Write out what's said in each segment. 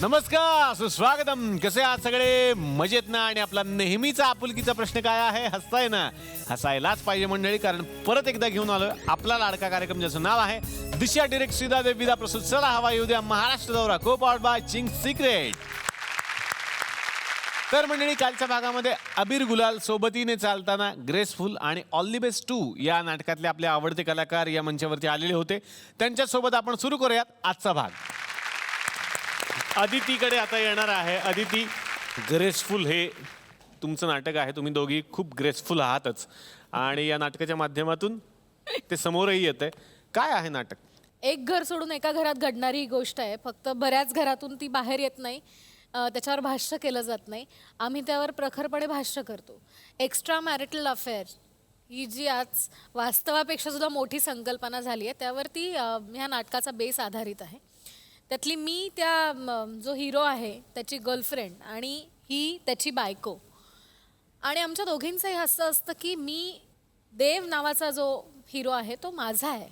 नमस्कार, सुस्वागतम. कसे आहात सगळे? मजेत ना? आणि आपला नेहमीचा आपुलकीचा प्रश्न काय आहे? हसताय ना? हसायलाच पाहिजे मंडळी, कारण परत एकदा घेऊन आलोय आपला लाडका कार्यक्रम, ज्याचं नाव आहे दिशा डिरेक्ट सीधा देविदा प्रस्तुत चला हवा येऊ द्या महाराष्ट्र दौरा, को पावर्ड बाय चिंग सिक्रेट. तर मंडळी, कालच्या भागामध्ये अबीर गुलाल सोबतीने चालताना, ग्रेसफुल आणि ऑल दी बेस्ट 2 या नाटकातले आपले आवडते कलाकार या मंचावरती आलेले होते. त्यांच्यासोबत आपण सुरू करूयात आजचा भाग. अदितीकडे आता येणार आहे. अदिती, ग्रेसफुल हे तुमचं नाटक आहे. तुम्ही दोघी खूप ग्रेसफुल आहातच आणि या नाटकाच्या माध्यमातून ते समोरही येतंय. काय आहे नाटक? एक घर सोडून एका घरात घडणारी ही गोष्ट आहे. फक्त बऱ्याच घरातून ती बाहेर येत नाही, त्याच्यावर भाष्य केलं जात नाही. आम्ही त्यावर प्रखरपणे भाष्य करतो. एक्स्ट्रा मॅरिटल अफेअर ही जी आज वास्तवापेक्षा सुद्धा मोठी संकल्पना झाली आहे, त्यावरती ह्या नाटकाचा बेस आधारित आहे. त्यातली मी त्या जो हिरो आहे त्याची गर्लफ्रेंड आणि ही त्याची बायको. आणि आमच्या दोघींचंही असं असतं की मी देव नावाचा जो हिरो आहे तो माझा आहे,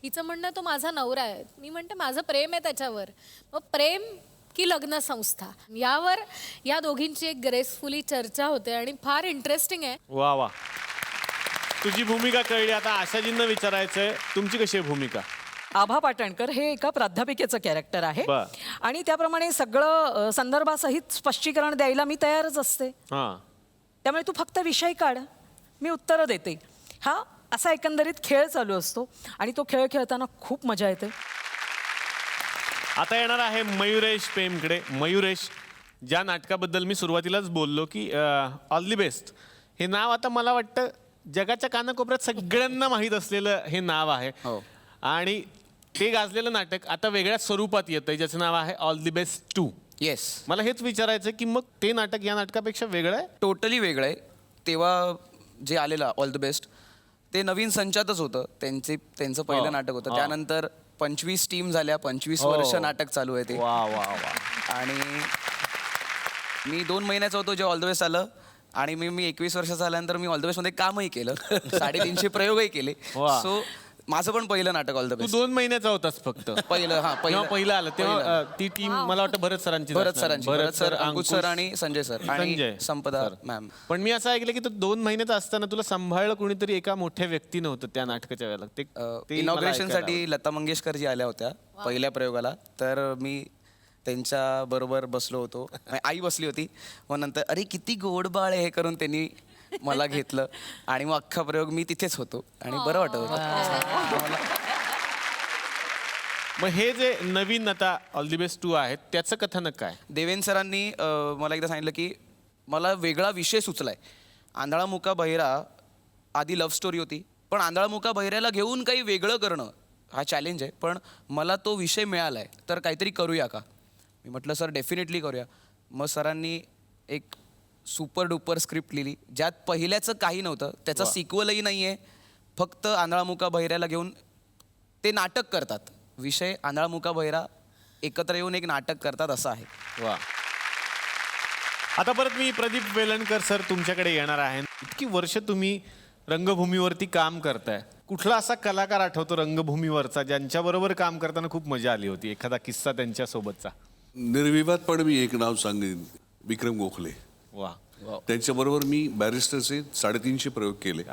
हिचं म्हणणं तो माझा नवरा आहे, मी म्हणते माझं प्रेम आहे त्याच्यावर. मग प्रेम की लग्न संस्था, यावर या दोघींची एक ग्रेसफुली चर्चा होते आणि फार इंटरेस्टिंग आहे. वा वा, तुझी भूमिका कळली. आता आशाजींना विचारायचंय, तुमची कशी आहे भूमिका? आभा पाटणकर हे एका प्राध्यापिकेचं कॅरेक्टर आहे बर. आणि त्याप्रमाणे सगळं संदर्भासहित स्पष्टीकरण द्यायला मी तयारच असते. त्यामुळे तू फक्त विषय काढ, मी उत्तरं देते. हा असा एकंदरीत खेळ चालू असतो आणि तो खेळ खेळताना खूप मजा येते. आता येणार आहे मयुरेश पेमकडे. मयुरेश, ज्या नाटकाबद्दल मी सुरुवातीलाच बोललो की ऑल दी बेस्ट, हे नाव आता मला वाटतं जगाच्या कानाकोपऱ्यात सगळ्यांना माहीत असलेलं हे नाव आहे. आणि ते गाजलेलं नाटक आता वेगळ्या स्वरूपात येतंय, ज्याचं नाव आहे ऑल दी बेस्ट 2. येस, मला हेच विचारायचं की मग ते नाटक या नाटकापेक्षा वेगळं आहे? टोटली वेगळं आहे. तेव्हा जे आलेलं ऑल द बेस्ट ते नवीन संचातच होतं. त्यांचं पहिलं नाटक होतं. त्यानंतर 25 टीम झाल्या, 25 वर्ष नाटक चालू आहे ते. वा वा वा. आणि मी 2 महिन्याचा होतो जेव्हा ऑल द बेस्ट आलं. आणि मी 21 वर्षाचा झाल्यानंतर मी ऑल द बेस्ट मध्ये कामही केलं, 350 प्रयोगही केले. सो माझं पण पहिलं नाटक ऑल द तू बेस्ट. 2 महिन्याचा होतास फक्त? पहिलं आलं तेव्हा ती टीम मला वाटतं भरत सरांची. भरत सर, अंकुश सर आणि संजय सर आणि संपदा मॅम. पण मी असं ऐकलं की तू 2 महिन्याचा असताना तुला सांभाळलं कोणीतरी एका मोठ्या व्यक्तीनं होतं त्या नाटकाच्या वेळेला. ते इनॉग्रेशन साठी लता मंगेशकर जी आल्या होत्या पहिल्या प्रयोगाला, तर मी त्यांच्या बरोबर बसलो होतो. आई बसली होती. मग नंतर अरे किती गोड बाळ हे करून त्यांनी मला घेतलं आणि मग अख्खा प्रयोग मी तिथेच होतो आणि बरं वाटत होतं. मग हे जे नवीन आता ऑल दी बेस्ट 2 आहे त्याचं कथानक काय? देवेन सरांनी मला एकदा सांगितलं की मला वेगळा विषय सुचलाय. आंधळा मुका बहिरा आधी लव्ह स्टोरी होती, पण आंधळा मुका बहिऱ्याला घेऊन काही वेगळं करणं हा चॅलेंज आहे. पण मला तो विषय मिळाला आहे, तर काहीतरी करूया का? मी म्हटलं सर डेफिनेटली करूया. मग सरांनी एक सुपर डुपर स्क्रिप्ट लिहिली, ज्यात पहिल्याचं काही नव्हतं, त्याचा सिक्वलही नाही आहे. फक्त आंधळा मुका बहिऱ्याला घेऊन ते नाटक करतात. विषय आंधळा मुका बहिरा एकत्र येऊन एक नाटक करतात असं आहे. वा. आता परत मी प्रदीप वेलणकर सर तुमच्याकडे येणार आहे. इतकी वर्ष तुम्ही रंगभूमीवरती काम करताय, कुठला असा कलाकार आठवतो रंगभूमीवरचा ज्यांच्याबरोबर काम करताना खूप मजा आली होती? एखादा किस्सा त्यांच्यासोबतचा? निर्विवादपणे मी एक नाव सांगेन, विक्रम गोखले. वा. त्यांच्याबरोबर मी बॅरिस्टरचे 350 प्रयोग केले.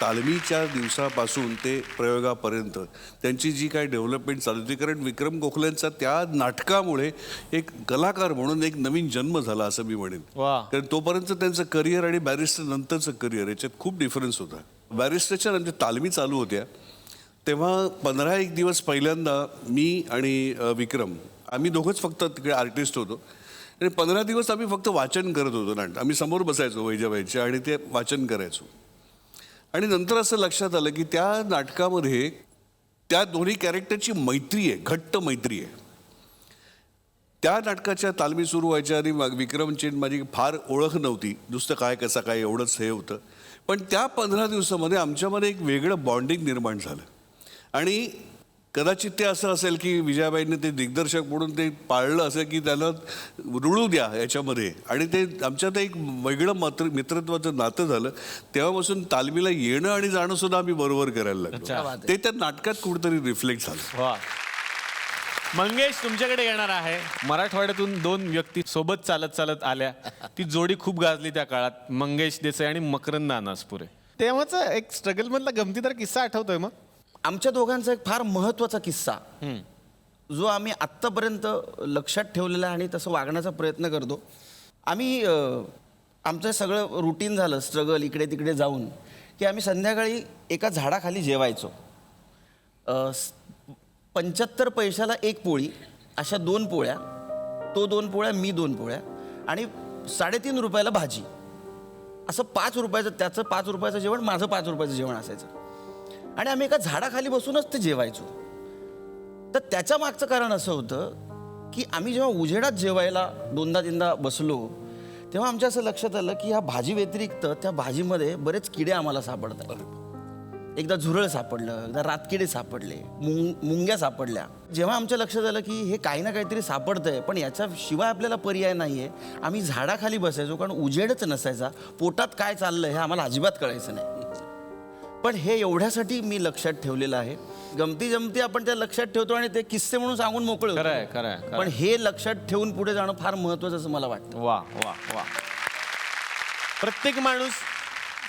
तालमीच्या दिवसापासून ते प्रयोगापर्यंत त्यांची जी काही डेव्हलपमेंट चालू होती, कारण विक्रम गोखलेंचा त्या नाटकामुळे एक कलाकार म्हणून एक नवीन जन्म झाला असं मी म्हणेन. कारण तोपर्यंत त्यांचं करिअर आणि बॅरिस्टर नंतरचं करिअर याच्यात खूप डिफरन्स होता. बॅरिस्टरच्या नंतर तालमी चालू होत्या तेव्हा 15 दिवस पहिल्यांदा मी आणि विक्रम आम्ही दोघंच फक्त तिकडे आर्टिस्ट होतो. आणि 15 दिवस आम्ही फक्त वाचन करत होतो नाटक. आम्ही समोर बसायचो वैजाबाईचे आणि ते वाचन करायचो. आणि नंतर असं लक्षात आलं की त्या नाटकामध्ये त्या दोन्ही कॅरेक्टरची मैत्री आहे, घट्ट मैत्री आहे. त्या नाटकाच्या तालमी सुरू व्हायच्या आधी विक्रमची माझी फार ओळख नव्हती, नुसतं काय कसा काय एवढंच हे होतं. पण त्या 15 दिवसामध्ये आमच्यामध्ये एक वेगळं बॉन्डिंग निर्माण झालं. आणि कदाचित ते असं असेल की विजयाबाईंनी ते दिग्दर्शक म्हणून ते पाळलं असेल की त्याला रुळू द्या याच्यामध्ये, आणि ते आमच्यात एक वेगळं मित्रत्वाचं नातं झालं. तेव्हापासून तालमीला येणं आणि जाणं सुद्धा आम्ही बरोबर करायला लागलो. ते त्या नाटकात कुठेतरी रिफ्लेक्ट झालं. मंगेश तुमच्याकडे येणार आहे. मराठवाड्यातून 2 व्यक्ती सोबत चालत चालत आल्या. ती जोडी खूप गाजली त्या काळात, मंगेश देसाई आणि मकरंद अनासपुरे. तेव्हाचा एक स्ट्रगल मधला गमतीदार किस्सा आठवतोय मग? आमच्या दोघांचा एक फार महत्त्वाचा किस्सा जो आम्ही आत्तापर्यंत लक्षात ठेवलेला आहे आणि तसं वागण्याचा प्रयत्न करतो. आम्ही आमचं सगळं रुटीन झालं स्ट्रगल इकडे तिकडे जाऊन की आम्ही संध्याकाळी एका झाडाखाली जेवायचो. 75 पैशाला 1 पोळी, अशा 2 पोळ्या, तो 2 पोळ्या, मी 2 पोळ्या आणि 3.5 रुपयाला भाजी. असं 5 रुपयाचं, त्याचं 5 रुपयाचं जेवण, माझं 5 रुपयाचं जेवण असायचं. आणि आम्ही एका झाडाखाली बसूनच ते जेवायचो. तर त्याच्या मागचं कारण असं होतं की आम्ही जेव्हा उजेडात जेवायला 2दा-3दा बसलो तेव्हा आमच्या असं लक्षात आलं की ह्या भाजी व्यतिरिक्त त्या भाजीमध्ये बरेच किडे आम्हाला सापडतात. एकदा झुरळ सापडलं, एकदा रातकिडे सापडले, मुंग्या सापडल्या. जेव्हा आमच्या लक्षात आलं की हे काही ना काहीतरी सापडतंय पण याच्याशिवाय आपल्याला पर्याय नाही आहे, आम्ही झाडाखाली बसायचो कारण उजेडच नसायचा. पोटात काय चाललं हे आम्हाला अजिबात कळायचं नाही. पण हे एवढ्यासाठी मी लक्षात ठेवलेलं आहे. गमती जमती आपण त्या लक्षात ठेवतो आणि ते किस्से म्हणून सांगून मोकळे होतो. खरंय, खरंय, खरंय. पण हे लक्षात ठेवून पुढे जाणं फार महत्त्वाचं असं मला वाटतं. वा वा वा. प्रत्येक माणूस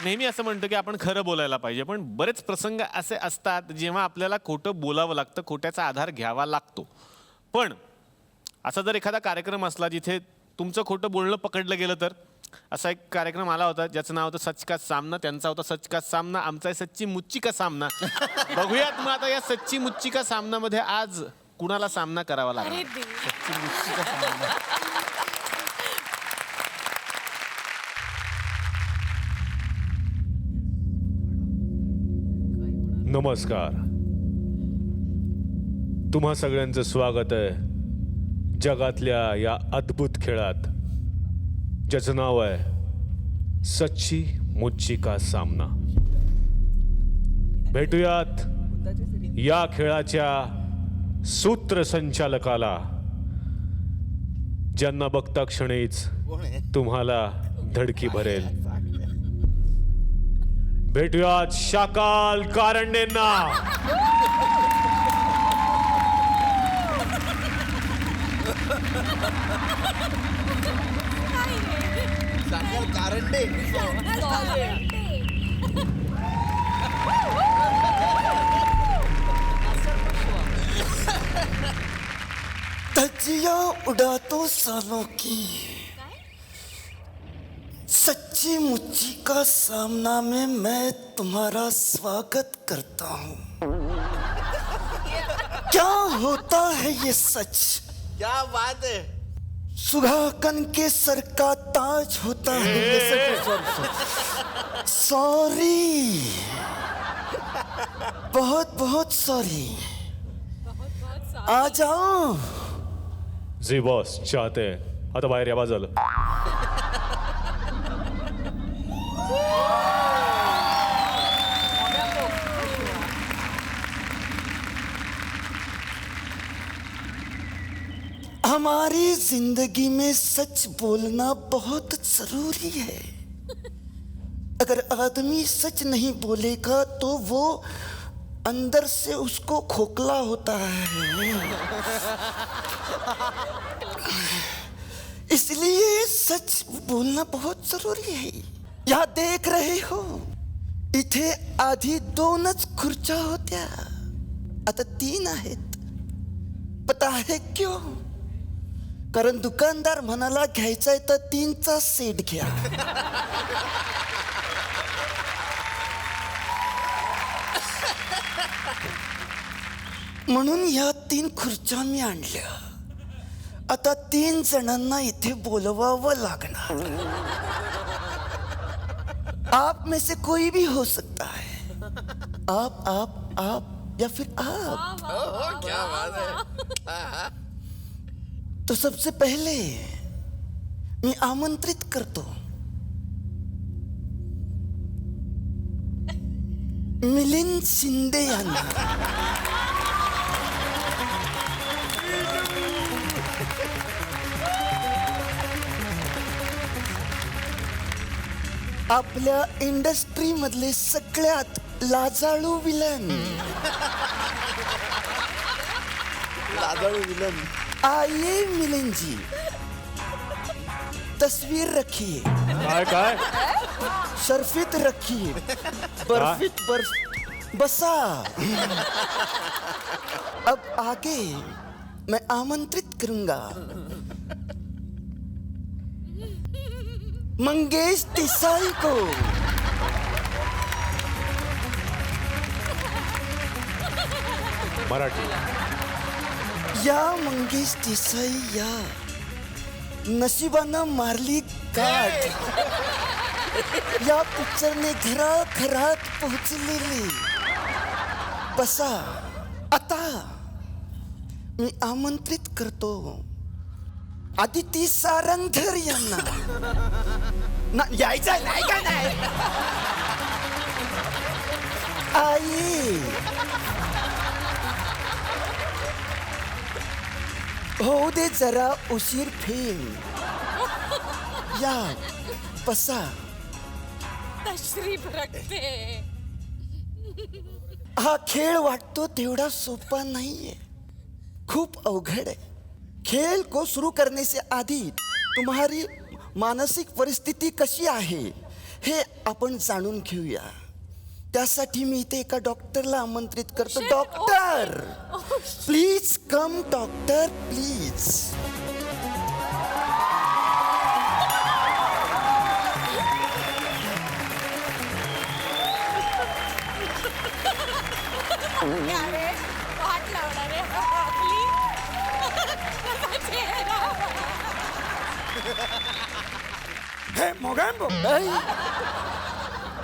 नेहमी असं म्हणतो की आपण खरं बोलायला पाहिजे, पण बरेच प्रसंग असे असतात जेव्हा आपल्याला खोटं बोलावं लागतं, खोट्याचा आधार घ्यावा लागतो. पण असा जर एखादा कार्यक्रम असला जिथे तुमचं खोटं बोलणं पकडलं गेलं तर, असा एक कार्यक्रम आला होता ज्याचं नाव होतं सच का सामना. त्यांचा होता सच का सामना, आमचा आहे सच्ची मुच्ची का सामना. बघूयात मग आता या सच्ची मुच्ची का सामनामध्ये आज कुणाला सामना करावा लागला. अरे देवा. सच्ची मुच्ची का सामना. नमस्कार, तुम्हा सगळ्यांचं स्वागत आहे जगातल्या या अद्भुत खेळात ज्याचं नाव आहे सच्ची मुच्ची का सामना. भेटूयात या खेळाच्या सूत्रसंचालकाला, ज्यांना बघता क्षणीच तुम्हाला धडकी भरेल. भेटूयात शाकाल कारंडेंना. धज्जियां उड़ा तो सालों की सच्ची मुच्ची का सामना में मैं तुम्हारा स्वागत करता हूँ. क्या होता है ये सच? क्या बात है. सुहागन के सर का ताज होता है ये सच. सॉरी, बहुत बहुत सॉरी. आ जाओ. जी बॉस चाहते हैं. आता बाहेर या बाजूला. हमारी जिंदगी में सच बोलना बहुत जरूरी है. अगर आदमी सच नहीं बोलेगा तो वो अंदर से उसको खोखला होता है. इसलिए सच बोलना बहुत जरूरी है. यहाँ देख रहे हो, इथे आधी 2च खुर्च्या होत्या, आता 3 आहेत. पता है क्यों? कारण दुकानदार म्हणाला घ्यायचाय तर 3चा सेट घ्या. म्हणून या 3 खुर्च्या मी आणल्या. आता 3 जणांना इथे बोलवावं लागणार. आप में से कोई भी हो सकता है. आप या फिर आप. क्या बात है. तो सबसे पहले मी आमंत्रित करतो मिलिंद शिंदे यांना. आपल्या इंडस्ट्री मधले सगळ्यात लाजाळू विलन. आइए मिलन जी, तस्वीर रखिए, काय शर्फित रखिए, बर्फित बर्फ बसा। अब आगे मैं आमंत्रित करूंगा मंगेश देसाई को। मराठी या मंगेश देसाई या, नशिबानं मारली गाठ, या पिक्चरने घराघरात पोहोचलेली। बसा, आता मी आमंत्रित करतो आदिती सारंगधर यांना। यायचं नाही का नाही? आई होऊ दे जरा उशीर फेम, या बसा। तशरीफ रखते. हा खेळ वाटतो तेवढा सोपा नाहीये, खूप अवघड आहे। खेल को शुरू करने से आधी तुम्हारी मानसिक परिस्थिती कशी आहे हे आपण जाणून घेऊया। त्यासाठी मी इथे एका डॉक्टरला आमंत्रित करतो। Doctor please come, doctor please. वाट लावणार आहे आपली. हे मोगॅम्बो,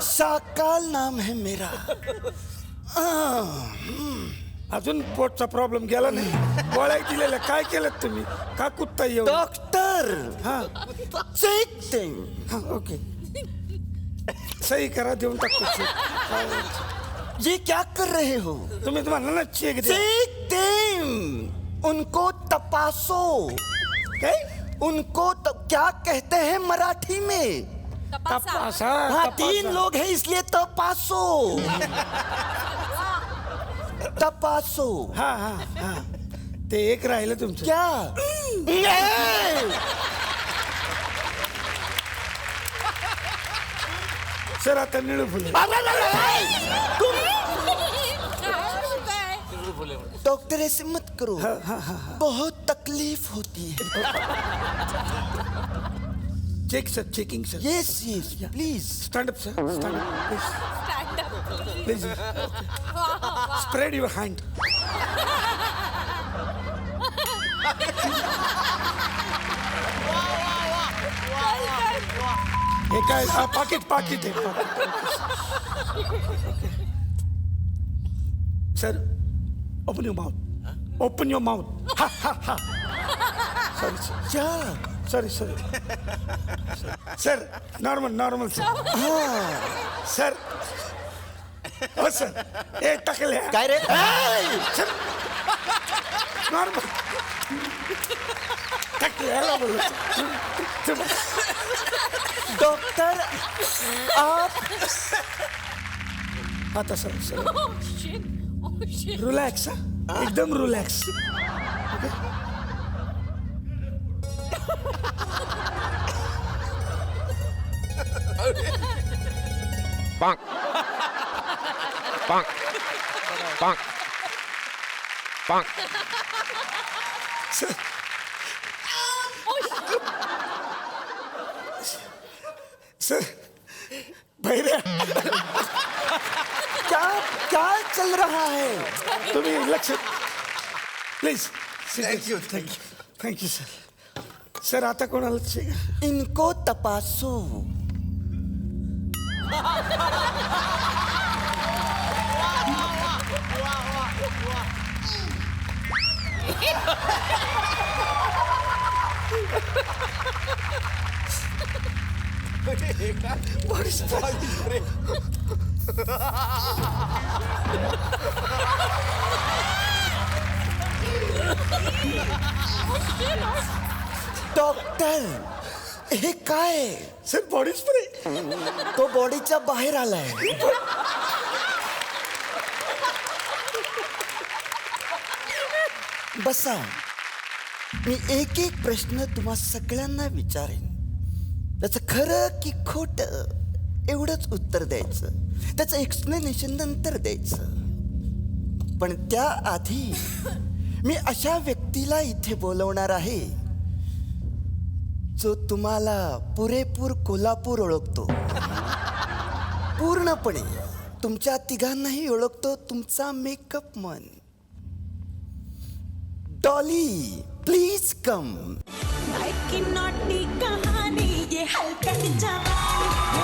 शाकाल नाम है मेरा। अजून पोटचा प्रॉब्लेम गेला नाही? गोळ्या दिलेल्या काय केलं तुम्ही? का कुत्ता येऊ? डॉक्टर हा चेक थिंग। हा, ओके, सही करा, देऊन टाकतो check. ये क्या कर रहे हो? तुम्ही तुम्हाला ना चेक द्या. चेक देम, उनको तपासो। काय उनको क्या कहते हैं मराठी में? तपासा, हाँ, तपासा. 3 लोग हैं इसलिए तपासो। तपासो हा हा हा, ते एक राहिलं तुमचं. क्या? सर आता निळू फुले. डॉक्टर ऐसे मत करो, बहुत तकलीफ होती है। Check sir, checking sir. Yes yes please. Stand up sir, stand up please, spread your hand. हे काय? पाकिट पाकिट आहे. Sir, open your mouth, open your mouth. हा हा हा. सॉरी सर, क्या? Sorry sorry sir, normal normal sir. Sir, हो सर, हे टाकले काय रे? सर, नॉर्मल टाकले, ह्याला बोललो. डॉक्टर आप आता सर सर रिलॅक्स, एकदम relax. Bonk. Bonk. Bonk. Bonk. Sir, भैया, क्या क्या चल रहा है? तुम्ही लक्ष please. Thank you thank you thank you sir. Sir, आता कोणाला चेक? इनको तपासो. डॉक्टर, हे काय? Sir, body spray. तो बॉडीच्या बाहेर आलाय. बसा. मी एक एक प्रश्न तुम्हा सगळ्यांना विचारेन. त्याचं खरं की खोटं एवढंच उत्तर द्यायचं. त्याचं एक्सप्लेनेशन नंतर द्यायचं. पण त्याआधी मी अशा व्यक्तीला इथे बोलवणार आहे जो तुम्हाला पुरेपूर कोल्हापूर ओळखतो. पूर्णपणे तुमच्या तिघांनाही ओळखतो. तुमचा मेकअप मन. Dolly, please come. की नॉटी कहानी ये हलकट जवानी ये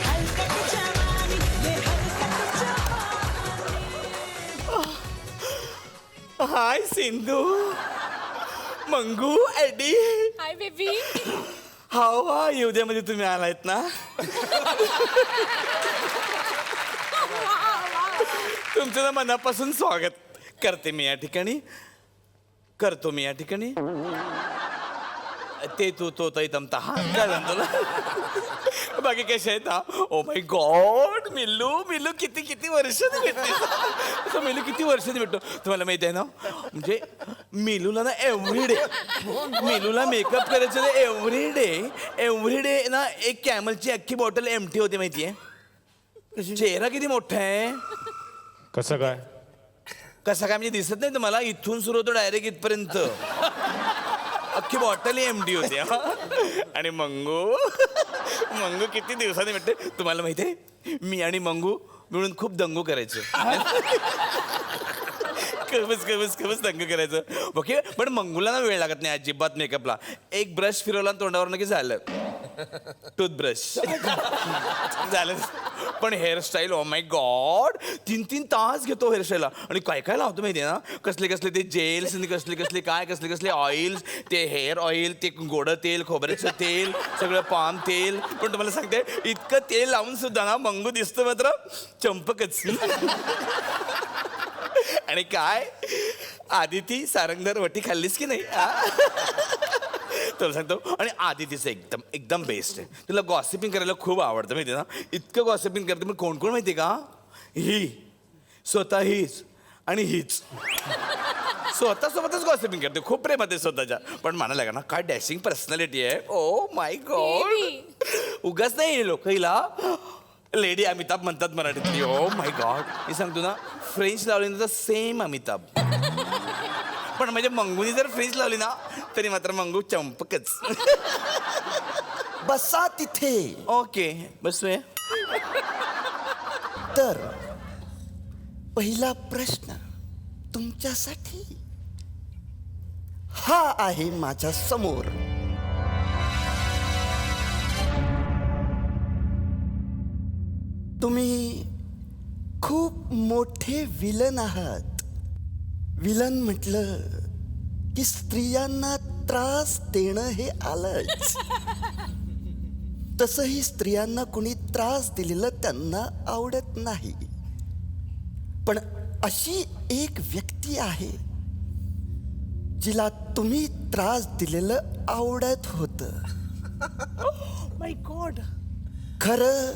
हलकट जवानी hi Sindhu, Mangu, Eddie. Hi baby. हाव येऊद्यामध्ये तुम्ही आलायत ना. तुमचं ना मनापासून स्वागत करते मी या ठिकाणी. करतो मी या ठिकाणी. ते तू तो तै तमता हा काय म्हणतो ना. बाकी कसे आहेत ना. Oh my God, Millu Millu किती किती वर्षांनी भेटते. मिल्लू किती वर्षांनी भेटतो तुम्हाला माहिती आहे ना. म्हणजे मिलूला ना मिलूला मेकअप करायचं ना एव्हरी डे ना एक कॅमलची अख्खी बॉटल एमटी होते माहितीये. चेहरा किती मोठा आहे. कसं काय? कसं काय म्हणजे दिसत नाही तुम्हाला. इथून सुरू होतो डायरेक्ट इथपर्यंत. अख्खी बॉटल एमटी होती. आणि मंगू किती दिवसांनी भेटते तुम्हाला माहितीये. मी आणि मंगू मिळून खूप दंगू करायचो. कबस दंग करायचं. ओके, पण मंगूला ना वेळ लागत नाही अजिबात मेकअपला. एक ब्रश फिरवला तोंडावर की झालं. टूथब्रश झालं. पण हेअरस्टाईल ओ माय गॉड 3-3 तास घेतो हेअरस्टाईलला. आणि काय काय लावतो माहिती आहे ना. कसले ते जेल्स आणि कसले ऑइल्स. ते हेअर ऑइल, ते गोडं तेल, खोबऱ्याचं तेल, सगळं पाम तेल. पण तुम्हाला सांगते इतकं तेल लावून सुद्धा ना मंगू दिसतं मात्र चंपकच. आणि काय आदिती सारंगधर वटी खाल्लीस की नाही. तुला सांगतो. आणि आदितीचं एकदम बेस्ट आहे. तुला गॉसिपिंग करायला खूप आवडतं माहिती ना. इतकं गॉसिपिंग करते. पण कोण माहिती का. स्वतः हीच आणि हीच स्वतःसोबतच गॉसिपिंग करते. खूप प्रेमात आहे स्वतःच्या. पण म्हणायला लागा ना काय डॅशिंग पर्सनॅलिटी आहे. Oh my God. उगाच नाही लोक हिला लेडी अमिताभ म्हणतात मराठीतली. Oh my God. मी सांगतो ना फ्रेंच लावली ना तर सेम अमिताभ. पण म्हणजे मंगूनी जर फ्रेंच लावली ना तरी मात्र मंगू चंपकच. बसा तिथे. ओके बसूया. तर पहिला प्रश्न तुमच्यासाठी हा आहे माझ्या समोर. तुम्ही खूप मोठे विलन आहात. विलन म्हटलं की स्त्रियांना त्रास देणं हे आलंच. तसंही स्त्रियांना कुणी त्रास दिलेलं त्यांना आवडत नाही. पण अशी एक व्यक्ती आहे जिला तुम्ही त्रास दिलेलं आवडत होतं. माय गॉड. खरं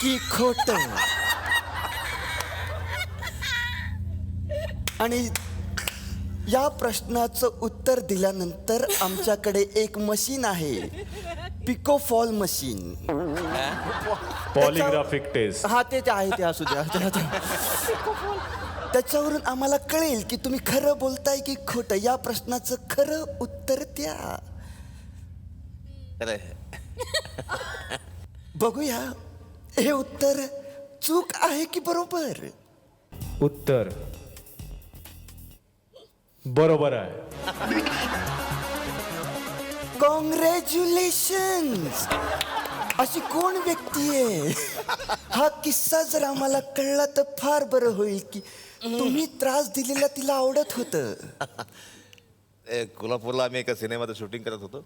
की खोटं. आणि या प्रश्नाचं उत्तर दिल्यानंतर आमच्याकडे एक मशीन आहे. पिकोफॉल मशीन. Polygraphic test. हा ते आहे. ते असू द्या. त्याच्यावरून आम्हाला कळेल की तुम्ही खरं बोलताय की खोटं. या प्रश्नाचं खरं उत्तर द्या. बघूया हे उत्तर चूक आहे की बरोबर. उत्तर बरोबर आहे. कॉंग्रॅच्युलेशन्स. अशी कोण व्यक्ती आहे. हा किस्सा जर आम्हाला कळला तर फार बरं होईल की तुम्ही त्रास दिलेला तिला आवडत होतं. कोल्हापूरला आम्ही एका सिनेमाचं शूटिंग करत होतो.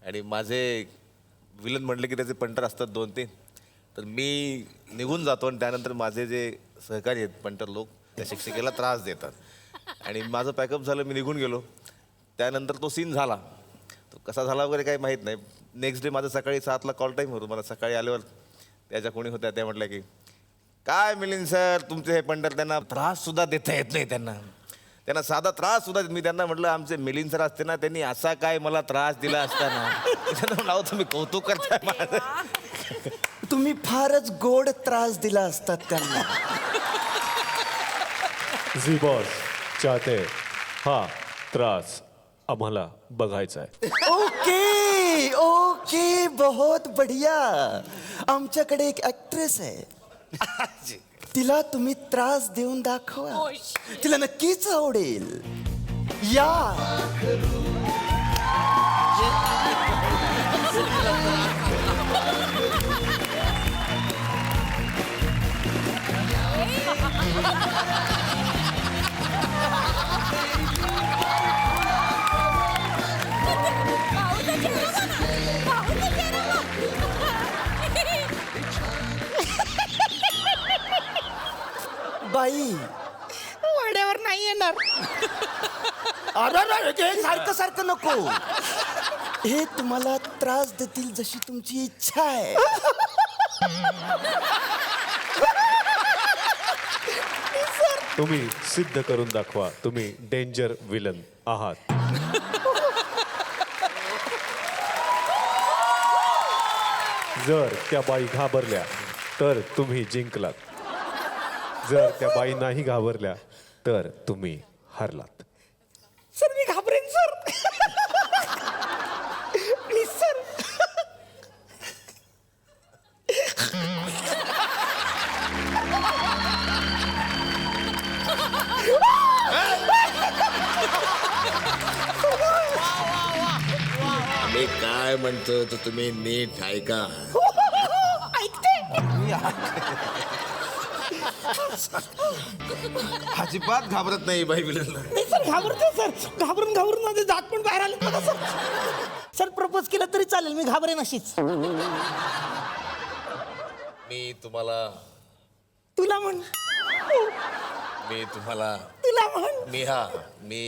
आणि माझे विलन म्हटले की त्याचे पंटर असतात 2-3. तर मी निघून जातो आणि त्यानंतर माझे जे सहकारी आहेत पंटर लोक त्या शिक्षिकेला त्रास देतात. आणि माझं पॅकअप झालं. मी निघून गेलो. त्यानंतर तो सीन झाला तो कसा झाला वगैरे काही माहीत नाही. नेक्स्ट डे माझं सकाळी 7ला कॉल टाईम होतो. मला सकाळी आल्यावर त्याच्या कोणी होत्या त्या म्हटल्या की काय मिलिंद सर तुमचे हे पंढर त्यांना त्राससुद्धा देता येत नाही त्यांना साधा त्राससुद्धा. मी त्यांना म्हटलं आमचे मिलिंद सर असते ना त्यांनी असा काय मला त्रास दिला असता ना. त्यांना म्हटलं तुम्ही कौतुक करताय माझं. तुम्ही फारच गोड त्रास दिला असतात त्यांना. झी बॉस चाहते हा त्रास आम्हाला बघायचा आहे. ओके ओके बहुत बढिया. आमच्याकडे एक ऍक्ट्रेस आहे, तिला तुम्ही त्रास देऊन दाखवा, तिला नक्कीच आवडेल. या बाई वाड्यावर नाही येणार. अरे सारखं सारखं नको. हे तुम्हाला त्रास देतील जशी तुमची इच्छा आहे. तुम्ही सिद्ध करून दाखवा तुम्ही डेंजर विलन आहात. जर त्या बाई घाबरल्या तर तुम्ही जिंकलात. जर त्या बाई नाही घाबरल्या तर तुम्ही हरलात. सर मी घाबरेन सर. Please sir. मी काय म्हणतो तर तुम्ही नीट ऐका. अजिबात घाबरत नाही बाई विलनला. नाही सर घाबरते सर. घाबरून घाबरून माझे दात पण बाहेर आले बघा सर. सर प्रपोज केलं तरी चालेल, मी घाबरेन अशीच. मी तुम्हाला तुला म्हण. मी तुम्हाला तुला म्हण. मी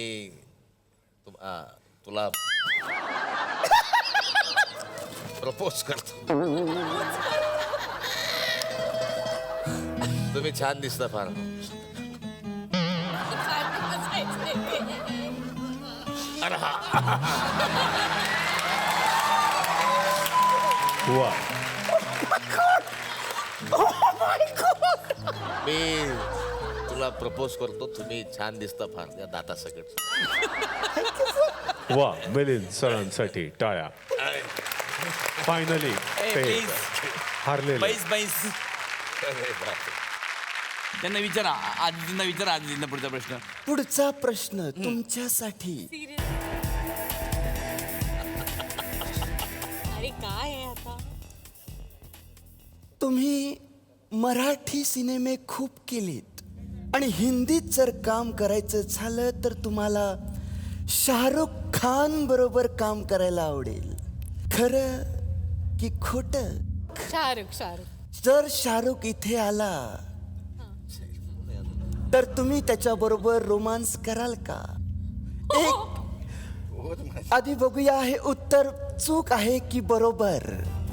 तुला प्रपोज करतो. तुम्ही छान दिसता फार. वा मी तुला प्रपोज करतो. तुम्ही छान दिसता फार या दातासकट. वा मिलिंद सरांसाठी टाळ्या. फायनली ते हारलेले. त्यांना विचारा आदितींना पुढचा प्रश्न. पुढचा प्रश्न तुमच्यासाठी. अरे काय आहे आता. तुम्ही मराठी सिनेमे खूप केलेत आणि हिंदीत जर काम करायचं झालं तर तुम्हाला शाहरुख खान बरोबर काम करायला आवडेल. खरं की खोटं? शाहरुख. जर शाहरुख इथे आला तर तुम्ही त्याच्याबरोबर रोमांस कराल का? एक आधी बघूया हे उत्तर चूक आहे की बरोबर.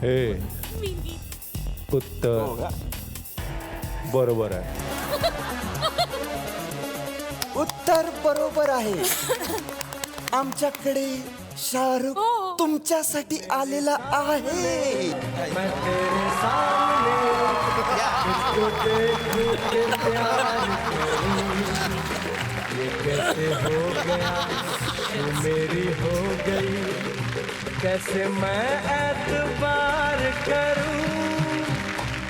हे उत्तर बरोबर आहे. उत्तर बरोबर आहे. आमच्याकडे शाहरुख तुमच्यासाठी आलेला आहे. मेरी हो गई कैसे मैं एतबार करूं.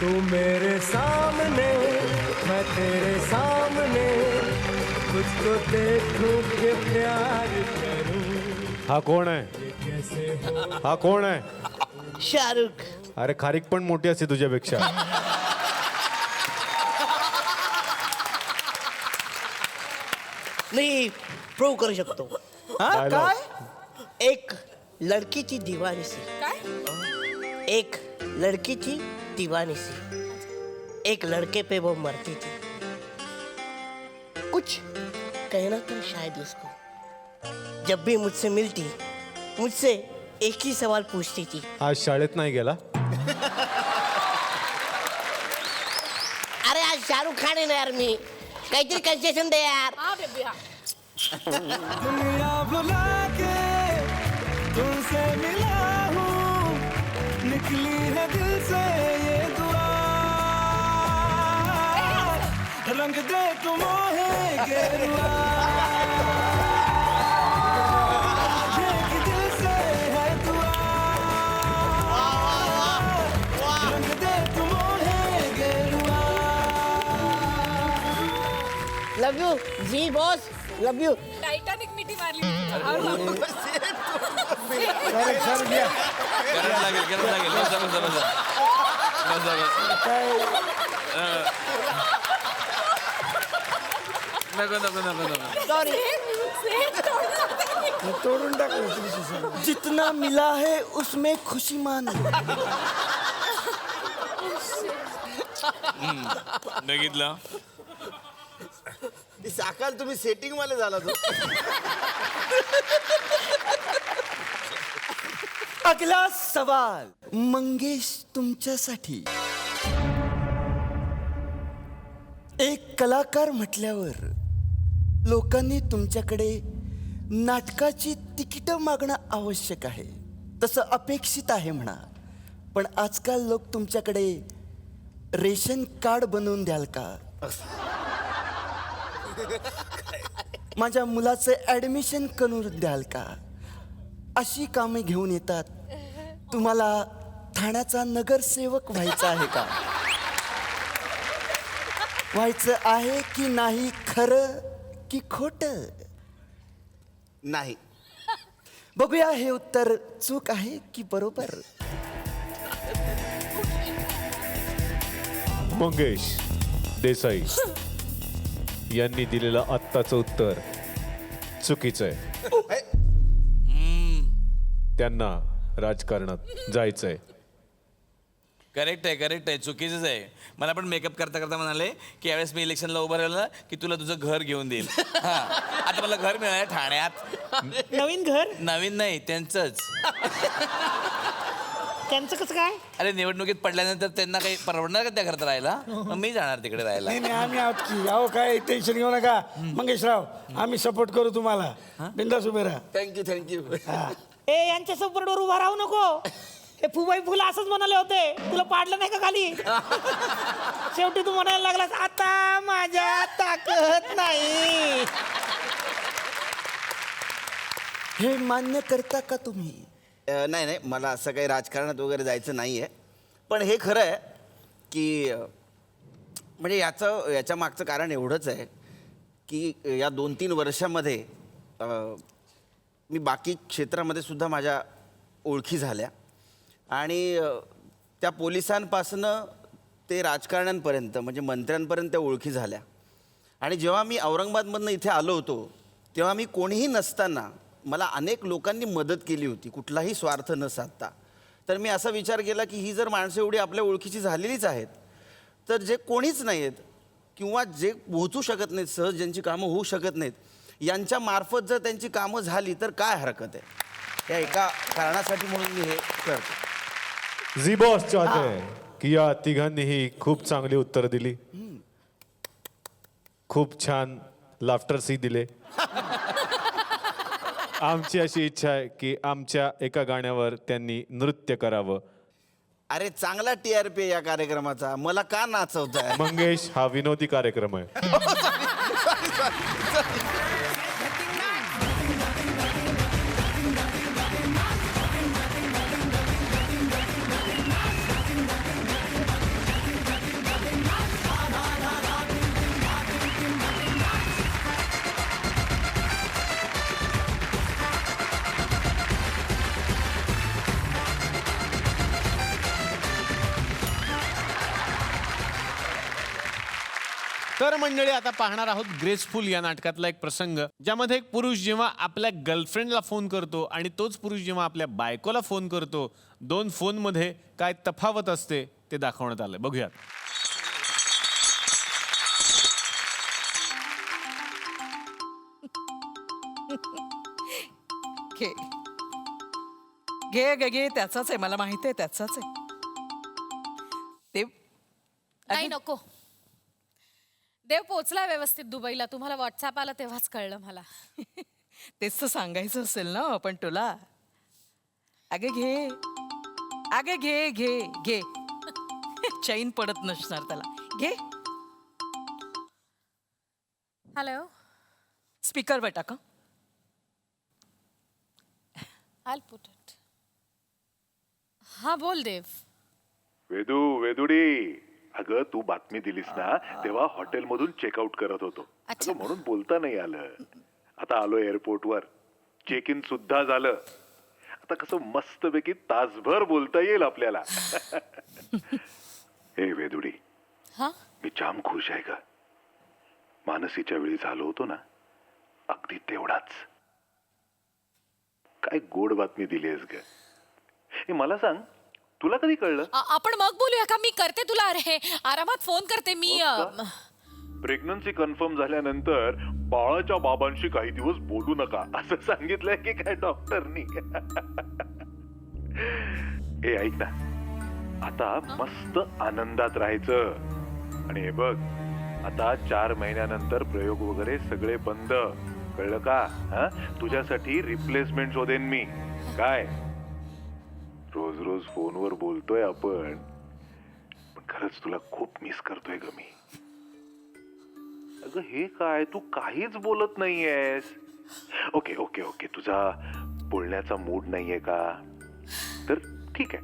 तू मेरे सामने मैं तेरे सामने तुझको देखूं के प्यार करूं. हा कोण आहे? हा कोण आहे? शाहरुख. अरे खारीक पण मोठी असते तुझ्यापेक्षा. मी प्रूव्ह करू शकतो. हा, काय? एक लड़की दीवानी सी. एक लड़की थी दीवानी सी. एक लड़के पे वो मरती थी. कुछ कहना था शायद उसको. जब भी मुझसे मिलती मुझसे एक ही सवाल पूछती थी। आज शाळेत नाही गेला? अरे आज शाहरुख खान आहे ना यार, मी काहीतरी कन्सेशन दे यार. हा बेबी हा. दुनिया भुला के तुमसे मिला हूँ, निकली है दिल से ये दुआ, रंग दे तुम मोहे गेरुआ, ये कि दिल से है दुआ, रंग दे तुम मोहे गेरुआ. लव यू जी बॉस, लव यू. टायटॅनिक मिठी मारली. गरज लागेल बसा, बसा, बसा. बसा, बसा. नको. सॉरी. जितना मिला है उसमें खुशी मान. बघितलं साकाल तुम्ही सेटिंग मध्ये झाला तो. अगला सवाल मंगेश तुमच्यासाठी. एक कलाकार म्हटल्यावर लोकांनी तुमच्याकडे नाटकाची तिकीटं मागणं आवश्यक आहे, तसं अपेक्षित आहे म्हणा. पण आजकाल लोक तुमच्याकडे रेशन कार्ड बनवून द्याल का? माझ्या मुलाचं ॲडमिशन करून द्याल का? अशी कामे घेऊन येतात. तुम्हाला ठाण्याचा नगरसेवक व्हायचं आहे का? व्हायचं आहे की नाही? खरं की खोटं? नाही. बघूया हे उत्तर चूक आहे की बरोबर. मंगेश देसाई यांनी दिलेलं आत्ताचं उत्तर चुकीचं आहे. त्यांना राजकारणात जायचंय. करेक्ट आहे, चुकीचंच आहे. मला पण मेकअप करता करता म्हणाले की यावेळेस मी इलेक्शनला उभं राहिलं की तुला तुझं घर घेऊन देईल. हा, आता मला घर मिळालं ठाण्यात. नवीन घर? नवीन नाही, त्यांचंच. त्यांचं कसं काय? अरे निवडणुकीत पडल्यानंतर त्यांना काही परवडणार का त्या घरात राहायला? मग मी जाणार तिकडे राहायला. नाही आम्ही आहोत की. अहो काय टेन्शन घेऊ नका मंगेशराव, आम्ही सपोर्ट करू तुम्हाला. बिंदास उभे राहा. थँक्यू. ए यांच्या सपोर्टवर उभा राहू नको. हे फुबाई फुला असंच म्हणाले होते, तुला पाडलं नाही का खाली? शेवटी तू म्हणायला लागलास आता माझ्या ताकद नाही. हे मान्य करता का तुम्ही? नाही, मला असं काही राजकारणात वगैरे जायचं नाही आहे. पण हे खरं आहे की म्हणजे याच्या मागचं कारण एवढंच आहे की या 2-3 वर्षामध्ये मी बाकी क्षेत्रामध्ये सुद्धा माझ्या ओळखी झाल्या आणि त्या पोलिसांपासनं ते राजकारण्यांपर्यंत म्हणजे मंत्र्यांपर्यंत त्या ओळखी झाल्या. आणि जेव्हा मी औरंगाबादमधनं इथे आलो होतो तेव्हा मी कोणीही नसताना मला अनेक लोकांनी मदत केली होती, कुठलाही स्वार्थ न साधता. तर मी असा विचार केला की ही जर माणसं एवढी आपल्या ओळखीची झालेलीच आहेत, तर जे कोणीच नाही आहेत किंवा जे पोहोचू शकत नाहीत, सहज ज्यांची कामं होऊ शकत नाहीत, यांच्या मार्फत जर त्यांची कामं झाली तर काय हरकत आहे. या एका कारणासाठी म्हणून मी हे करतो. झी बॉस चाहते हैं की या तिघांनीही खूप चांगली उत्तरं दिली. खूप छान लाफ्टर्सही दिले. आमची अशी इच्छा आहे की आमच्या एका गाण्यावर त्यांनी नृत्य करावं. अरे चांगला TRP आहे या कार्यक्रमाचा, मला का नाचवताय? मंगेश हा विनोदी कार्यक्रम आहे. तर मंडळी आता पाहणार आहोत ग्रेसफुल या नाटकातला एक प्रसंग, ज्यामध्ये एक पुरुष जेव्हा आपल्या गर्लफ्रेंडला फोन करतो आणि तोच पुरुष जेव्हा आपल्या बायकोला फोन करतो, 2 फोनमध्ये काय तफावत असते ते दाखवण्यात आलं. बघूयात. घे घे घे त्याचाच आहे, मला माहिती आहे त्याचाच आहे. देव नाही नको. देव पोचला व्यवस्थित दुबईला. तुम्हाला व्हॉट्सअप आला तेव्हाच कळलं मला. तेच तर सांगायचं असेल ना पण तुला. अगे घे, अगे घे घे घे. चैन पडत नसणार त्याला. घे. हॅलो. स्पीकरवर टाका. I'll put it. हा बोल देव. वेदुडी अगं तू बातमी दिलीस ना तेव्हा हॉटेलमधून चेकआउट करत होतो. अच्छा. अगं म्हणून बोलता नाही आलं. आता आलो एअरपोर्टवर. चेक इन सुद्धा झालं. आता कसं मस्तपैकी तासभर बोलता येईल आपल्याला. हे वेदुडी हा मी जाम खुश आहे का. मानसीच्या वेळी झालो होतो ना अगदी तेवढाच. काय गोड बातमी दिली आहेस ग. हे मला सांग तुला कधी कळलं. आपण मग बोलूया का. मी करते तुला. अरे आरामात फोन करते मी. प्रेग्नन्सी कन्फर्म झाल्यानंतर बाळाच्या बाबांशी काही दिवस बोलू नका असं सांगितलंय की काय डॉक्टरनी. हे ऐक ना आता मस्त आनंदात राहायचं. आणि हे बघ आता 4 महिन्यानंतर प्रयोग वगैरे सगळे बंद. कळलं का. हा तुझ्यासाठी रिप्लेसमेंट शोधेन मी. काय रोज रोज फोनवर बोलतोय आपण पण खरंच तुला खूप मिस करतोय ग मी. अगं हे काय तू काहीच बोलत नाहीयेस. ओके ओके ओके तुझा बोलण्याचा मूड नाहीये का तर ठीक आहे.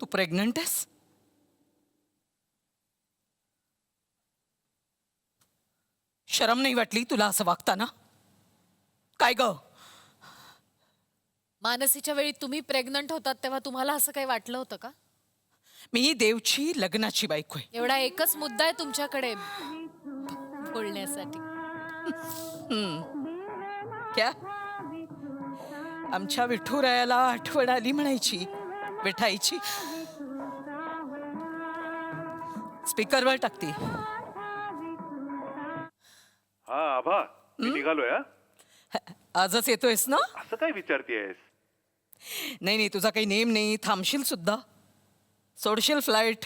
तू प्रेग्नंट आहेस. शरम नाही वाटली तुला असं वागताना. काय ग. मानसीच्या वेळी तुम्ही प्रेग्नंट होतात तेव्हा तुम्हाला असं काही वाटलं होतं का. मी देवची लग्नाची बायको आहे. एवढा एकच मुद्दा आहे तुमच्याकडे बोलण्यासाठी. क्या आमच्या विठुरायाला आठवण आली म्हणायची विठायची. स्पीकरवर टाकते. हा आभा मी निघालोय. हा आजच येतोयस ना. असं काय विचारतेस. नाही नाही तुझा काही नेम नाही. थांबशील सुद्धा. सोडशील फ्लाईट.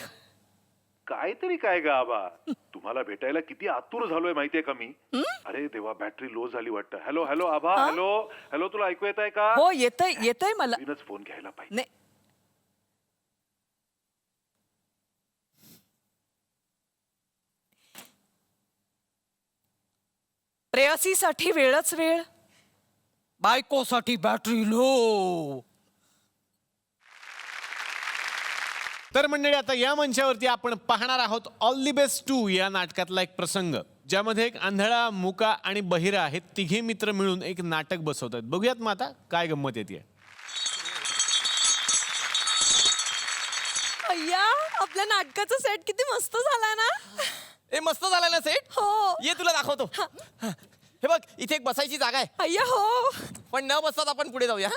काहीतरी काय ग आबा तुम्हाला भेटायला किती आतुर झालोय माहितीये का मी. अरे देवा बॅटरी लो झाली वाटतं. हॅलो हॅलो आबा. हॅलो हॅलो तुला ऐकू येत आहे का. हो येतय येतय मला. तीनच फोन घ्यायला पाहिजे. नाही प्रेयसीसाठी वेळच वेळ. बायकोसाठी बॅटरी लो. तर मंडळी आता या मंचावरती आपण पाहणार आहोत ऑल दी बेस्ट 2 या नाटकातला एक प्रसंग ज्यामध्ये एक आंधळा, मुका आणि बहिरा हे तिघे मित्र मिळून एक नाटक बसवतात. बघूयात मग आता काय गंमत येते. अय्या आपल्या नाटकाचा सेट किती मस्त झाला ना. ए मस्त झाला ना सेट. हो ये तुला दाखवतो. हे बघ इथे एक बसायची जागा आहे. अय्या हो पण न बसतात आपण पुढे जाऊया.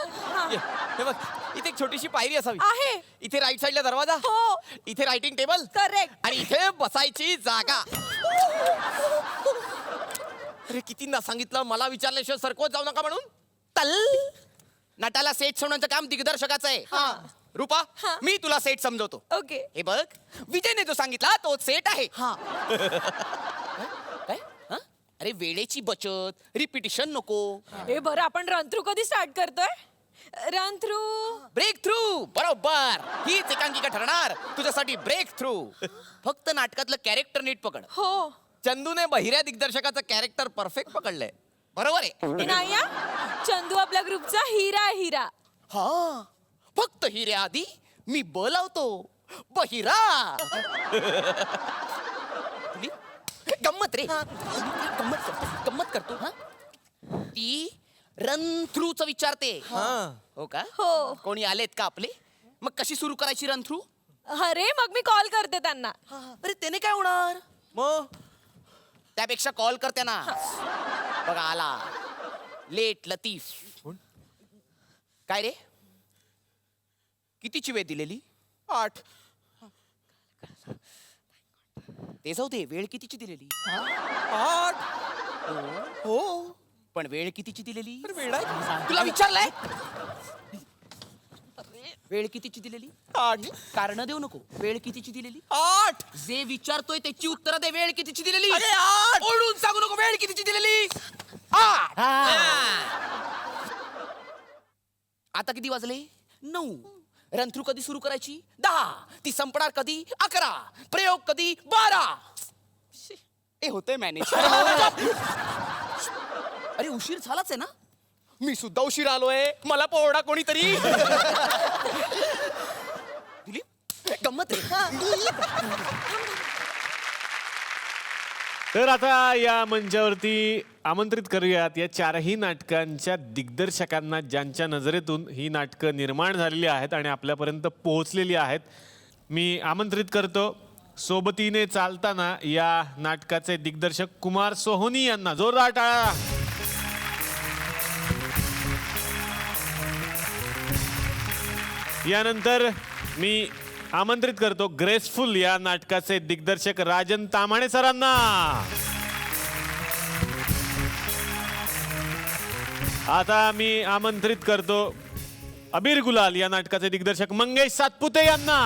ये, हे बघ इथे एक छोटीशी पायरी असावी. आहे. इथे राईट साईडला दरवाजा. हो इथे रायटिंग टेबल. करेक्ट. आणि इथे बसायची जागा. अरे कितींदा सांगितलं मला विचारल्याशिवाय सरकवत जाऊ नका म्हणून. तल नटाला सेट सोडण्याचं काम दिग्दर्शकाचं आहे. रूपा मी तुला सेट समजवतो. ओके हे बघ विजयने जो सांगितला तो सेट आहे. काय हा? अरे वेळेची बचत रिपिटिशन नको. हे बरं आपण रन थ्रू कधी स्टार्ट करतोय. रन थ्रू ब्रेक थ्रू बरोबर हीच एकांकिका ठरणार तुझ्यासाठी. ब्रेक थ्रू फक्त नाटकातलं कॅरेक्टर नीट पकड. हो चंदूने बहिऱ्या दिग्दर्शकाचं कॅरेक्टर परफेक्ट पकडलंय. बरोबर आहे. हे नाही हा? चंदू आपल्या ग्रुपचा हिरा आहे, हिरा. हा फक्त हिऱ्या आधी मी बोलावतो बहिरा. गंमत रे. गंमत करतो. हा ती रन थ्रू च विचारते. हो का. हो कोणी आलेत का आपले. मग कशी सुरू करायची रन थ्रू. अरे मग मी कॉल करते त्यांना. अरे त्याने काय होणार मग. त्यापेक्षा कॉल करते ना. बघा आला लेट लतीफ. काय रे कितीची वेळ दिलेली. 8. ते जाऊ दे वेळ कितीची दिलेली. 8 हो पण वेळ कितीची दिलेली तुला विचारलंय वेळ कितीची दिलेली 8 कारण देऊ नको वेळ कितीची दिलेली 8 जे विचारतोय त्याची उत्तर दे वेळ कितीची दिलेली अरे 8 ओढून सांगू नको वेळ कितीची दिलेली 8 आता किती वाजले 9 रंथरू कधी सुरू करायची 10 ती संपणार कधी 11 प्रयोग कधी 12 हे होतंय मॅनेज अरे उशीर झालाच आहे ना मी सुद्धा उशीर आलोय मला पोवडा कोणीतरी दिलीप गंमत रे तर आता या मंचावरती आमंत्रित करूयात या चारही नाटकांच्या दिग्दर्शकांना ज्यांच्या नजरेतून ही नाटकं निर्माण झालेली आहेत आणि आपल्यापर्यंत पोहोचलेली आहेत. मी आमंत्रित करतो सोबतीने चालताना या नाटकाचे दिग्दर्शक कुमार सोहोनी यांना. जोरदार टाळ्या. यानंतर मी आमंत्रित करतो ग्रेसफुल या नाटकाचे दिग्दर्शक राजन तामाणे सरांना. आता मी आमंत्रित करतो अबीर गुलाल या नाटकाचे दिग्दर्शक मंगेश सातपुते यांना.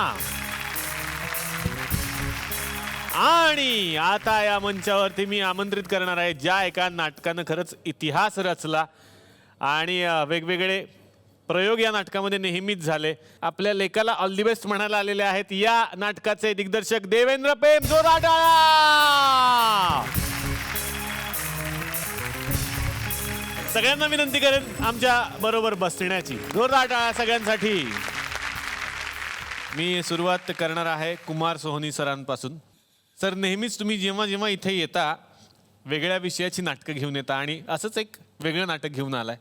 आणि आता या मंचावरती मी आमंत्रित करणार आहे ज्या एका नाटकानं खरंच इतिहास रचला आणि वेगवेगळे प्रयोग या नाटकामध्ये नेहमीच झाले. आपल्या लेखाला ऑल दी बेस्ट म्हणायला आलेले आहेत या नाटकाचे दिग्दर्शक देवेंद्र पेम. जोरदार टाळ्या. सगळ्यांना विनंती करेन आमच्या बरोबर बसण्याची. जोरदार टाळ्या सगळ्यांसाठी. मी सुरुवात करणार आहे कुमार सोहोनी सरांपासून. सर, नेहमीच तुम्ही जेव्हा जेव्हा इथे येता वेगळ्या विषयाची नाटकं घेऊन येता आणि असंच एक वेगळं नाटक घेऊन आलाय.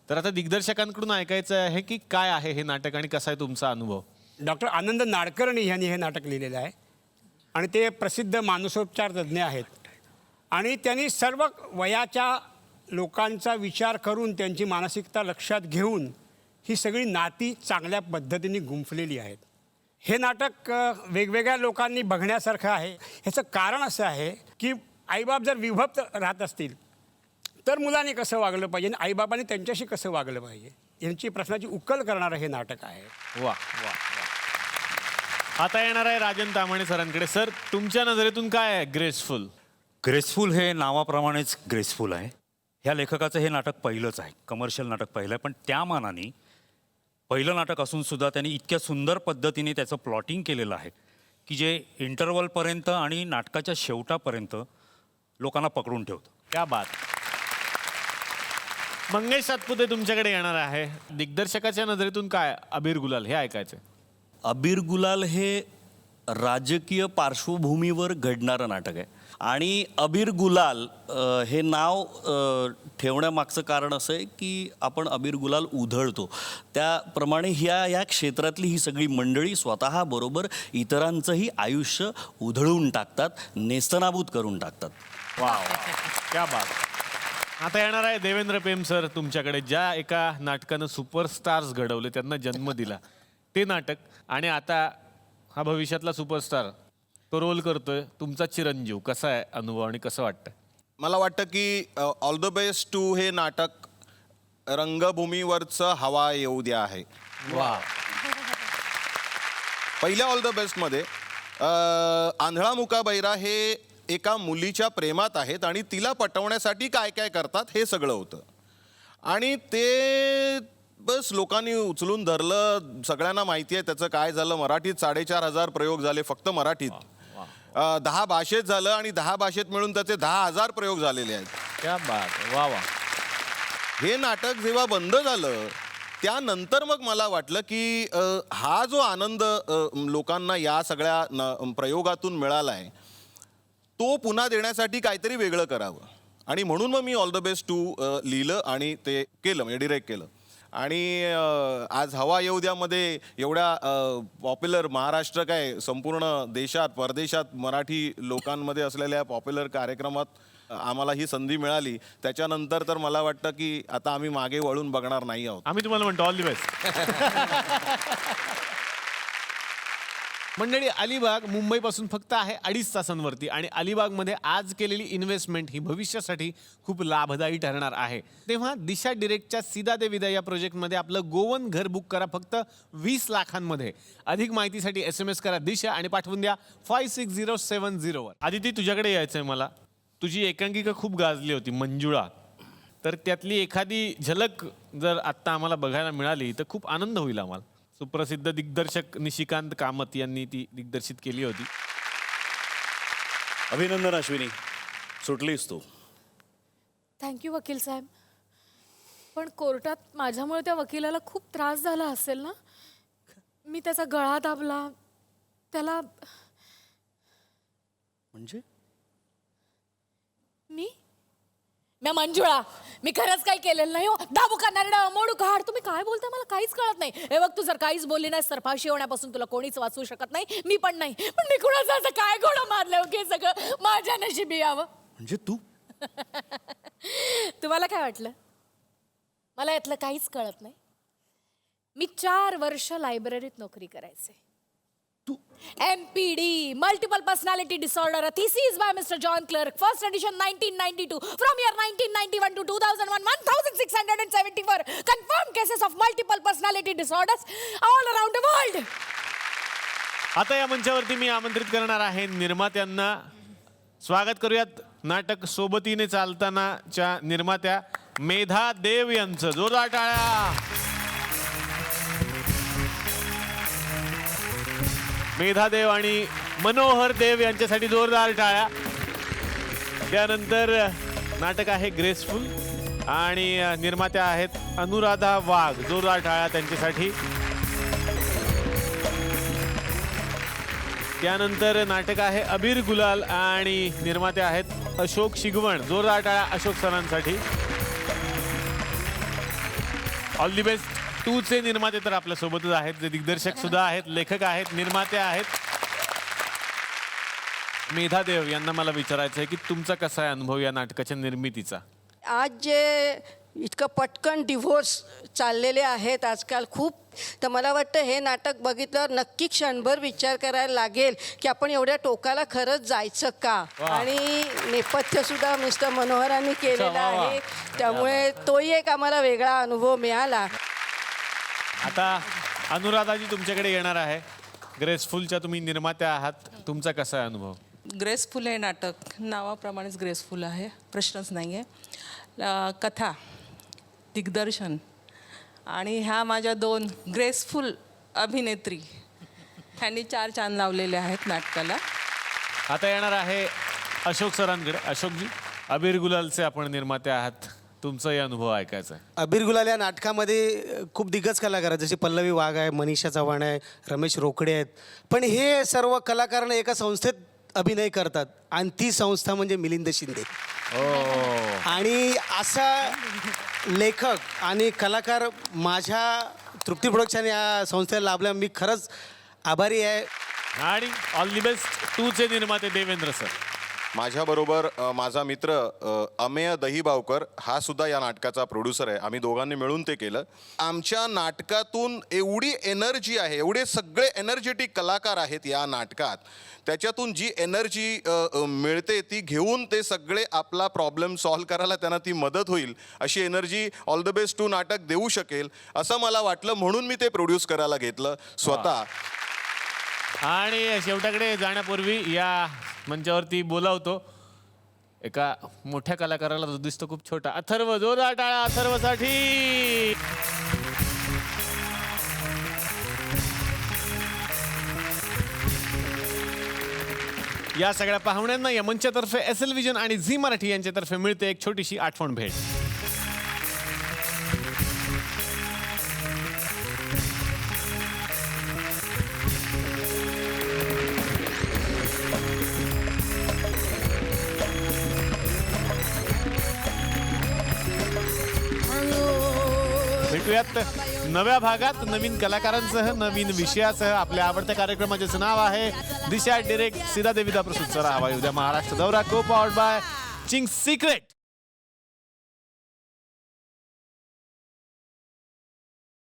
तर आता दिग्दर्शकांकडून ऐकायचं आहे की काय आहे हे नाटक आणि कसा आहे तुमचा अनुभव. डॉक्टर आनंद नाडकर्णी यांनी हे नाटक लिहिलेलं आहे आणि ते प्रसिद्ध मानसोपचार तज्ज्ञ आहेत आणि त्यांनी सर्व वयाच्या लोकांचा विचार करून त्यांची मानसिकता लक्षात घेऊन ही सगळी नाती चांगल्या पद्धतीने गुंफलेली आहेत. हे नाटक वेगवेगळ्या लोकांनी बघण्यासारखं आहे. ह्याचं कारण असं आहे की आईबाप जर विभक्त राहत असतील तर मुलांनी कसं वागलं पाहिजे आणि आईबापांनी त्यांच्याशी कसं वागलं पाहिजे यांची प्रश्नाची उकल करणारं हे नाटक आहे. वा वा. आता येणार आहे राजन तामाणे सरांकडे. सर, तुमच्या नजरेतून काय आहे ग्रेसफुल? ग्रेसफुल हे नावाप्रमाणेच ग्रेसफुल आहे. ह्या लेखकाचं हे नाटक पहिलंच आहे, कमर्शियल नाटक पहिलं आहे. पण त्या मानाने पहिलं नाटक असून सुद्धा त्यांनी इतक्या सुंदर पद्धतीने त्याचं प्लॉटिंग केलेलं आहे की जे इंटरवलपर्यंत आणि नाटकाच्या शेवटापर्यंत लोकांना पकडून ठेवतं. क्या बात. मंगेश सातपुते तुमच्याकडे येणार आहे. दिग्दर्शकाच्या नजरेतून काय अबीर गुलाल हे ऐकायचं. अबीर गुलाल हे राजकीय पार्श्वभूमीवर घडणारं नाटक आहे आणि अबीर गुलाल हे नाव ठेवण्यामागचं कारण असं आहे की आपण अबीर गुलाल उधळतो त्याप्रमाणे ह्या क्षेत्रातली ही सगळी मंडळी स्वतःबरोबर इतरांचंही आयुष्य उधळून टाकतात, नेस्तनाबूत करून टाकतात. वा, क्या बात. आता येणार आहे देवेंद्र पेम सर तुमच्याकडे. ज्या एका नाटकानं सुपरस्टार्स घडवले, त्यांना जन्म दिला, ते नाटक आणि आता हा भविष्यातला सुपरस्टार तो रोल करतोय तुमचा चिरंजीव. कसा आहे अनुभव आणि कसं वाटतं? मला वाटतं की ऑल द बेस्ट टू हे नाटक रंगभूमीवरचं हवा येऊ द्या आहे. वा. पहिल्या ऑल द बेस्टमध्ये आंधळा मुका बहिरा हे एका मुलीच्या प्रेमात आहेत आणि तिला पटवण्यासाठी काय काय करतात हे सगळं होतं आणि ते बस लोकांनी उचलून धरलं. सगळ्यांना माहिती आहे त्याचं काय झालं. मराठीत 4,500 प्रयोग झाले फक्त मराठीत. 10 भाषेत झालं आणि 10 भाषेत मिळून त्याचे 10,000 प्रयोग झालेले आहेत. क्या बात. वा वा. हे नाटक जेव्हा बंद झालं त्यानंतर मग मला वाटलं की हा जो आनंद लोकांना या सगळ्या प्रयोगातून मिळाला आहे तो पुन्हा देण्यासाठी काहीतरी वेगळं करावं आणि म्हणून मग मी ऑल द बेस्ट टू लिहिलं आणि ते केलं, म्हणजे डिरेक्ट केलं. आणि आज हवा येऊ द्यामध्ये एवढ्या पॉप्युलर महाराष्ट्र काय संपूर्ण देशात परदेशात मराठी लोकांमध्ये असलेल्या पॉप्युलर कार्यक्रमात आम्हाला ही संधी मिळाली. त्याच्यानंतर तर मला वाटतं की आता आम्ही मागे वळून बघणार नाही आहोत. आम्ही तुम्हाला म्हणतो ऑल दी बेस्ट. मंडळी, अलिबाग मुंबईपासून फक्त आहे 2.5 तासांवरती आणि अलिबागमध्ये आज केलेली इन्व्हेस्टमेंट ही भविष्यासाठी खूप लाभदायी ठरणार आहे. तेव्हा दिशा डिरेक्टच्या सीधा दे विदा या प्रोजेक्टमध्ये आपलं गोवन घर बुक करा फक्त 20 लाखांमध्ये. अधिक माहितीसाठी SMS करा दिशा आणि पाठवून द्या 56070 वर. आदिती, तुझ्याकडे यायचंय मला. तुझी एकांकिका खूप गाजली होती, मंजुळा. तर त्यातली एखादी झलक जर आत्ता आम्हाला बघायला मिळाली तर खूप आनंद होईल आम्हाला. सुप्रसिद्ध दिग्दर्शक निशिकांत कामत यांनी ती दिग्दर्शित केली होती. अभिनंदन अश्विनी, सुटलीस तू. थँक्यू वकील साहेब. पण कोर्टात माझ्यामुळे त्या वकिलाला खूप त्रास झाला असेल ना? मी त्याचा गळा दाबला, त्याला. म्हणजे मी मंजुळा, मी खरंच काही केलेलं नाही हो. दाबू का नरडा मोडू काढ, तुम्ही काय बोलता मला काहीच कळत नाही. हे बघ, तू जर काहीच बोलली नाहीस तर फाशी होण्यापासून तुला कोणीच वाचवू शकत नाही, मी पण नाही. पण मी कुणाचं असं काय घोडं मारलं की सगळं माझ्या नशिबी यावं? म्हणजे तू तुम्हाला काय वाटलं? मला यातलं काहीच कळत नाही. मी 4 वर्ष लायब्ररीत नोकरी करायचे. MPD, multiple personality disorder, thesis by mister John Clark, first edition 1992, from year 1991 to 2001, 1674 confirmed cases of multiple personality disorders all around the world. आता या मंचावरती मी आमंत्रित करणार आहे निर्मात्यांना. स्वागत करूयात नाटक सोबतीने चालतानाच्या निर्मात्या मेधा देव यांचं. जोरदार टाळ्या. मेधा देव आणि मनोहर देव यांच्यासाठी जोरदार टाळ्या. त्यानंतर नाटक आहे ग्रेसफुल आणि निर्मात्या आहेत अनुराधा वाघ. जोरदार टाळ्या त्यांच्यासाठी. त्यानंतर नाटक आहे अबीर गुलाल आणि निर्मात्या आहेत अशोक शिगवण. जोरदार टाळ्या अशोक सरांसाठी. ऑल दी बेस्ट 2चे निर्माते तर आपल्या सोबतच आहेत, जे दिग्दर्शक सुद्धा आहेत, लेखक आहेत, निर्माते आहेत. मेधा देव यांना मला विचारायचं आहे की तुमचा कसा आहे अनुभव या नाटकाच्या निर्मितीचा? आज जे इतकं पटकन डिव्होर्स चाललेले आहेत आजकाल खूप, तर मला वाटतं हे नाटक बघितल्यावर नक्की क्षणभर विचार करायला लागेल की आपण एवढ्या टोकाला खरंच जायचं का. आणि नेपथ्य सुद्धा मिस्टर मनोहरांनी केलेलं आहे, त्यामुळे तोही एक आम्हाला वेगळा अनुभव मिळाला. आता अनुराधाजी तुमच्याकडे येणार आहे. ग्रेसफुलच्या तुम्ही निर्मात्या आहात, तुमचा कसा आहे अनुभव? ग्रेसफुल हे नाटक नावाप्रमाणेच ग्रेसफुल आहे, प्रश्नच नाही आहे. कथा, दिग्दर्शन आणि ह्या माझ्या 2 ग्रेसफुल अभिनेत्री ह्यांनी 4 चांद लावलेले आहेत नाटकाला. आता येणार आहे अशोक सरांकडे. अशोकजी, अबीर गुलालचे आपण निर्माते आहात, तुमचाही अनुभव ऐकायचा आहे. अबीर गुलाल या नाटकामध्ये खूप दिग्गज कलाकार आहेत, जसे पल्लवी वाघ आहे, मनीषा चव्हाण आहे, रमेश रोकडे आहेत. पण हे सर्व कलाकारांना एका संस्थेत अभिनय करतात आणि ती संस्था म्हणजे मिलिंद शिंदे. आणि असा लेखक आणि कलाकार माझ्या तृप्ती प्रोडक्शन या संस्थेला लाभल्या, मी खरंच आभारी आहे. आणि ऑल दी बेस्ट 2चे निर्माते देवेंद्र सर. माझ्याबरोबर माझा मित्र अमेय दहीबावकर हा सुद्धा या नाटकाचा प्रोड्युसर आहे. आम्ही दोघांनी मिळून ते केलं. आमच्या नाटकातून एवढी एनर्जी आहे, एवढे सगळे एनर्जेटिक कलाकार आहेत या नाटकात. त्याच्यातून जी एनर्जी मिळते ती घेऊन ते सगळे आपला प्रॉब्लेम सॉल्व्ह करायला त्यांना ती मदत होईल अशी एनर्जी ऑल द बेस्ट 2 नाटक देऊ शकेल असं मला वाटलं, म्हणून मी ते प्रोड्यूस करायला घेतलं स्वतः. आणि शेवटाकडे जाण्यापूर्वी या मंचावरती बोलावतो एका मोठ्या कलाकाराला, जो दिसतो खूप छोटा, अथर्व. जोरदार टाळ्या अथर्वसाठी. या सगळ्या पाहुण्यांना या मंचातर्फे SL विजन आणि झी मराठी यांच्यातर्फे मिळते एक छोटीशी आठवण भेट. भेटूयात नव्या भागात नवीन कलाकारांसह, नवीन विषयासह. आपल्या आवडत्या कार्यक्रमाचे नाव आहे दिशा डिरेक्ट सीधा दे विदा प्रस्तुत. चला हवा उद्या महाराष्ट्र दौरा, को पावर्ड बाय चिंग्स सिक्रेट.